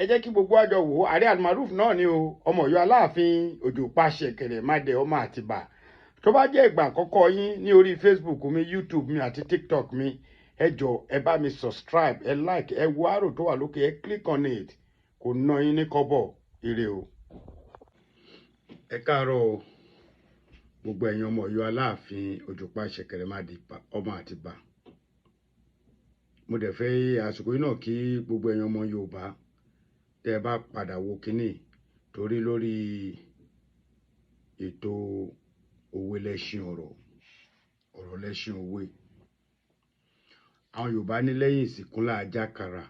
ẹ jẹ́ kí gbogbo àjọ wò ó. Ààrẹ Almaroof náà ni o, ọmọ Ọ̀yọ́ Aláàfin Òjò Pàṣẹ Kẹ̀rẹ̀màdé ọmọ Àtìbà. Tó bá jẹ́ ìgbà àkọ́kọ́ yín ní orí Facebook mi, YouTube mi àti TikTok mi, ẹ jọ̀ọ́ ẹ bá mi subscribe, ẹ like, ẹ wo arrow tó wà lókè, ẹ click on it. Kò ná yín ní kọ́bọ̀. Ire o. Ẹ káàárọ̀ o, gbogbo ẹ̀yin ọmọ Ọ̀yọ́ Aláàfin Òjò Pàṣẹ Kẹ̀rẹ̀màdé ọmọ Àtìbà. Mo dẹ̀ fẹ́ àsìkò yìí náà kí gbogbo ẹ̀yin ọmọ Yorùbá tẹ́ ẹ bá padà wo kínní torí lórí ètò òwe lẹ́ṣin ọ̀rọ̀ lẹ́ṣin òwe. Àwọn Yorùbá ní lẹ́yìn ìsìnkú là á jàkàrà.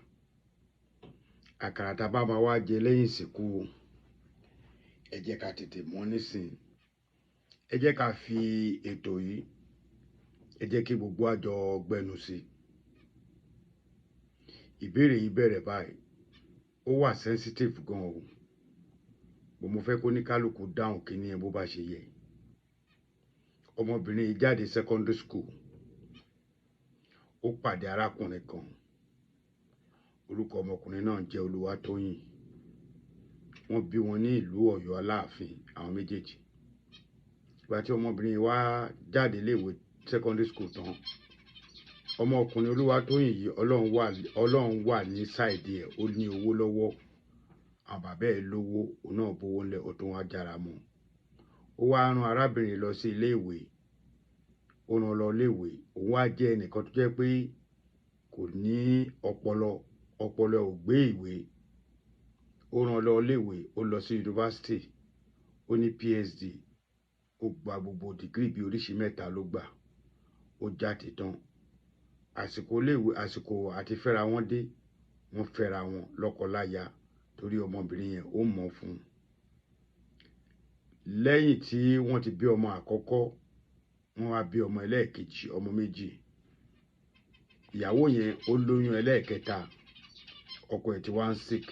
Àkàrà tá a bá máa wá jẹ lẹ́yìn ìsìnkú, ẹ jẹ́ ká tètè mọ̀ nísìn. Ẹ jẹ́ ká fi ètò yìí, ẹ jẹ́ kí gbogbo àjọ gbẹnu sí. Ìbéèrè yìí bẹ̀rẹ̀ báyìí, ó wà sensitive gan o. Mo fẹ́ kó ní kálukú dáhùn kíní ẹ bó bá ṣe yẹ. Ọmọbìnrin yìí jáde secondary school, ó pàdé arákùnrin kan. Orúkọ ọmọkùnrin náà jẹ́ Olúwatóyìn. Wọ́n bí wọn ní ìlú Ọ̀yọ́ Aláàfin, àwọn méjèèjì. Ìgbà tí ọmọbìnrin yìí wá jáde iléèwé secondary school tán, ọmọkùnrin Olúwatóyìn yìí Ọlọ́run wà ní sáìdì ẹ̀, ó ní owó lọ́wọ́. Àwọn bàbá ẹ̀ lówó, òun náà bówó ńlẹ̀, ó tún wá jára mọ́. Ó wá rán arábìnrin lọ sí iléèwé, ó rán lọ iléèwé. Òun wá jẹ́ ẹnìkan tó jẹ́ pé kò ní ọpọlọ ò gbé ìwé. Ó rán lọ iléèwé, ó lọ sí yunifásitì, ó ní PhD, ó gba gbogbo dìgírì bíi oríṣi mẹ́ta ló gbà. Ó jáde tán. Àsìkò iléèwé, àsìkò àti fẹ́ra wọn dé, wọ́n fẹ́ra wọn lọ́kọláya torí ọmọbìnrin yẹn ó mọ̀ fún un. Lẹ́yìn tí wọ́n ti bí ọmọ àkọ́kọ́, wọ́n wá bí ọmọ ẹlẹ́ẹ̀kejì, ọmọ méjì. Ìyàwó yẹn ó lóyún ẹlẹ́ẹ̀kẹta, ọkọ ẹ̀ ti wá ń sick.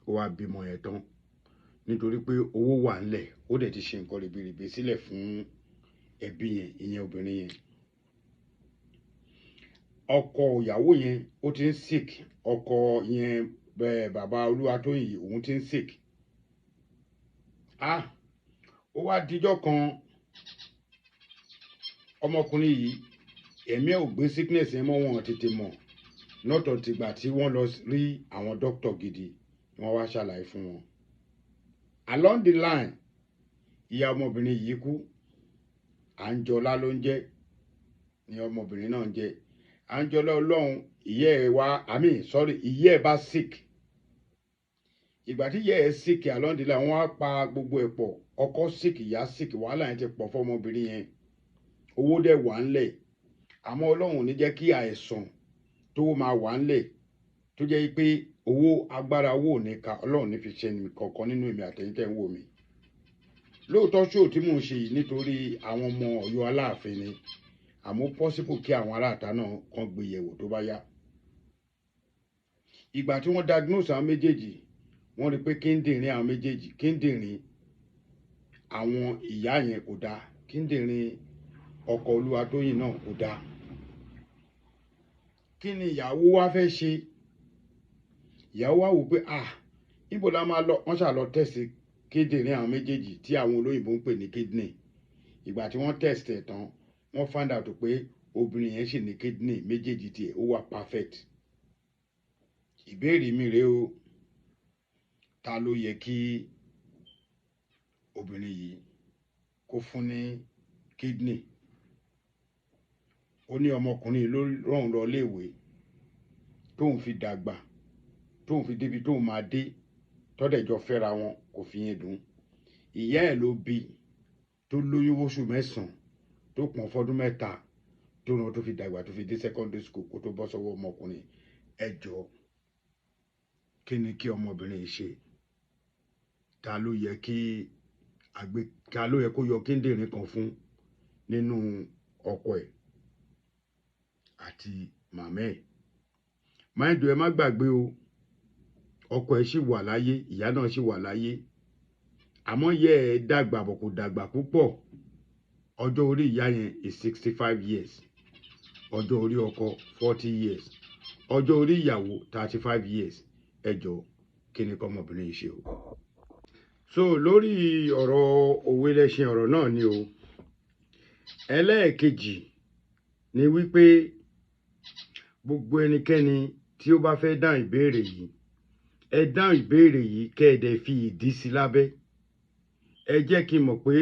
Ó wá bímọ yẹn tán nítorí pé owó wà ńlẹ̀, ó dẹ̀ ti ṣe nǹkan ribiribi sílẹ̀ fún ẹbí yẹn, ìyẹn obìnrin yẹn. Ọkọ ìyàwó yẹn ó ti ń sick, ọkọ yẹn bàbá Olúwatóyìn òun ti ń sick. Ó wá dijọ́ kan, ọmọkùnrin yìí ẹ̀mí ẹ̀ ò gbé sickness yẹn mọ́, wọn tètè mọ̀ lọ́tọ̀ tìgbà tí wọ́n lọ rí àwọn dókítà gidi, wọ́n wá ṣàlàyé fún wọn. Along the line, ìyá ọmọbìnrin yìí kú. Àǹjọlá ló ń jẹ́ ni ọmọbìnrin náà ń jẹ́. Àǹjọlá Ọlọ́run, ìyá ẹ̀ bá sick. Ìgbà tí ìyá ẹ̀ sick along the line, wọ́n á pa gbogbo ẹ̀ pọ̀. Ọkọ sick, ìyá sick, wàhálà yẹn ti pọ̀ fún ọmọbìnrin yẹn. Owó dẹ̀ wà ńlẹ̀. Àmọ́ Ọlọ́run ò ní jẹ́ kí àìsàn tó máa wà ńlẹ̀ tó jẹ́ pé agbára owó ò ní ka, Ọlọ́run ní fi ṣe kankan nínú èmi àtẹ̀yin tẹ́ ń wò mí. Lóòótọ́ ṣó tí mò ń ṣe yìí nítorí àwọn ọmọ Ọ̀yọ́ Aláàfin ni, àmọ́ possible kí àwọn aráàta náà kan gbé yẹ̀wò tó bá yá. Ìgbà tí wọ́n diagnose àwọn méjèèjì, wọ́n rí pé kíndìnrín àwọn méjèèjì, kíndìnrín àwọn ìyá yẹn kò dáa, kíndìnrín ọkọ Olúwatóyìn náà kò dáa. Kí ni ìyàwó wa fẹ́ ṣe? Ìyàwó wa wò pé níbo la máa lọ? Wọ́n ṣà lọ tẹ̀sí kíndìnrín àwọn méjèèjì tí àwọn olóyìnbó ń pè ní kidney. Ìgbà tí wọ́n test ẹ̀ tán, wọ́n find out pé obìnrin yẹn sì ní kidney méjèèjì tiẹ̀, ó wà perfect. Ìbéèrè mi rèé o, ta ló yẹ kí obìnrin yìí kó fún ní kidney? Ó ní ọmọkùnrin ló rán lọ iléèwé tóun fi dàgbà, tóun fi débi tóun máa dé, tọ́dẹ̀jọ fẹ́ra wọn, kò fi yẹn dùn. Ìyá ẹ̀ ló bí, tó lóyún oṣù 9, tó pọ̀n fọ́dún 3, tó rán tó fi dàgbà, tó fi dé secondary school kó tó bọ́ sọ́wọ́ ọmọkùnrin. Ẹ jọ̀ọ́, kí ni kí ọmọbìnrin yìí ṣe? Ta ló yẹ kó yọ kíndìnrín kan fún nínú ọkọ ẹ̀ àti màmá ẹ̀? Máìdù ẹ má gbàgbé o, ọkọ ẹ̀ sì wà láyé, ìyá náà sì wà láyé. Àmọ́ ìyá ẹ̀ dàgbà bọ̀ kò dàgbà púpọ̀. Ọjọ́ orí ìyá yẹn is 65 years. Ọjọ́ orí ọkọ 40 years. Ọjọ́ orí ìyàwó 35 years. ẹ jọ̀ọ́ kí ni kọ́mọbìnrin yìí ṣe o. So lórí ọ̀rọ̀ òwe lẹ́ṣin ọ̀rọ̀ náà ni o. Ẹlẹ́ẹ̀kejì ni wípé gbogbo ẹnikẹ́ni tí ó bá fẹ́ dáhùn ìbéèrè yìí, ẹ dáhùn ìbéèrè yìí kẹ́ ẹ dẹ̀ fi ìdí sí lábẹ́. Ẹ jẹ́ kí n mọ̀ pé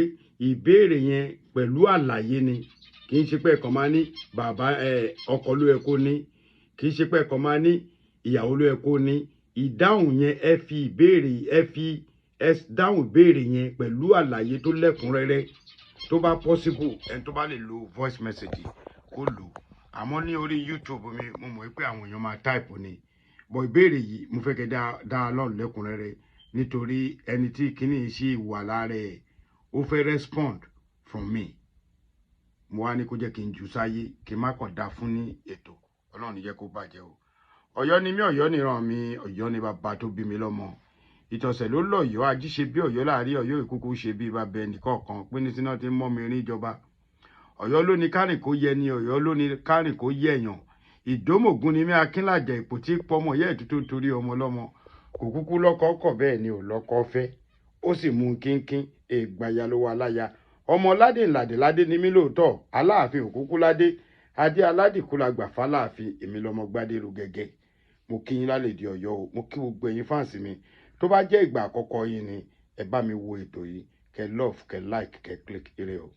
ìbéèrè yẹn pẹ̀lú àlàyé ni, kì í ṣe pé ẹ̀kan máa ní bàbá ọkọ ló yẹ kó ní, kì í ṣe pé ẹ̀kan máa ní ìyàwó ló yẹ kó ní. Ìdáhùn yẹn ẹ fi ìbéèrè ẹ dáhùn ìbéèrè yẹn pẹ̀lú àlàyé tó lẹ́kùnrẹ́rẹ́. Tó bá possible ẹni tó bá lè lo voice message kó lò. Àmọ́ ní orí YouTube mi mo mọ̀ pé àwọn èèyàn máa type ni. Bọ̀ ìbéèrè yìí mo fẹ́ kẹ́ dá lọ́rùn lẹ́kùnrẹ́rẹ́ nítorí ẹni tí kíní ṣì wà lára ẹ̀ ó fẹ́ respond from me. Mo wá ní kó jẹ́ kí n jù sáyé kí n má kàn dá fún ní ètò. Ọlọ́run ní jẹ́ kó bàjẹ́ o. Ọ̀yọ́ ni mí, Ọ̀yọ́ níran mi, Ọ̀yọ́ ni bàbá tó bí mi lọ́mọ. Ìtọ̀sẹ̀ ló lọ́yọ́, ají ṣe bí Ọ̀yọ́ láàrin Ọ̀yọ́ ìkúkú ṣe bí bàbá ẹnìkọ̀ọ̀kan pín ní síná tí ń mọ́ mi rí ìjọba. Ọ̀yọ́ ló ní kárìn kó yẹ ni, Ọ̀yọ́ ló ní kárìn kó yẹ èèyàn. Ìdómògún ni mí akínlàjà ipò tí pọmọ yẹ ètùtù torí ọmọ lọ́mọ. Kò kúkú lọ́kọ́ kọ̀ bẹ́ẹ̀ ni ò lọ́kọ́ fẹ́. Ó sì mú kínkín ègbàyà ló wà láya. Ọmọ ládé ni mí lóòótọ́, Aláàfin òkúkú ládé. Adé aládìkúlà gbà fáláàfin, èmi lọmọ Gbádérù gẹ́gẹ́. Mo kí yín lálèdè Ọ̀yọ́ o, mo kí gbogbo ẹ̀yin fáǹsì mi. Tó bá jẹ́ ìgbà àkọ́kọ́ yín ni ẹ bá mi wo ètò yìí, kẹ́ love, kẹ́ like, kẹ́ click ire o.